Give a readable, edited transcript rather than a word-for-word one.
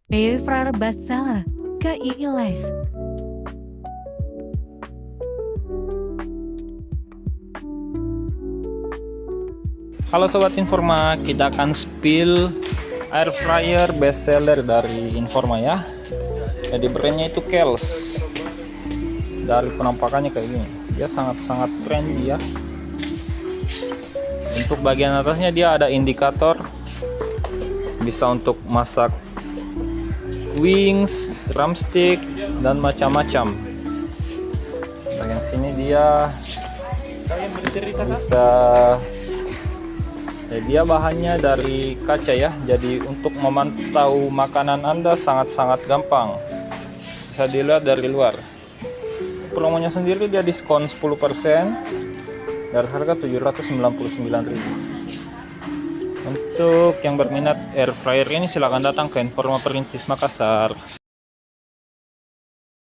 Air fryer bestseller, KIILES. Halo Sobat Informa, kita akan spill air fryer bestseller dari Informa ya. Jadi brandnya itu Kiehl's. Dari penampakannya kayak gini, dia sangat-sangat trendy ya. Untuk bagian atasnya dia ada indikator, bisa untuk masak wings, drumstick, dan macam-macam. Bagian sini dia bisa, dia bahannya dari kaca ya, jadi untuk memantau makanan Anda sangat-sangat gampang, bisa dilihat dari luar. Promonya sendiri dia diskon 10% dari harga 799.000. Untuk yang berminat air fryer ini silahkan datang ke Informa Perintis Makassar.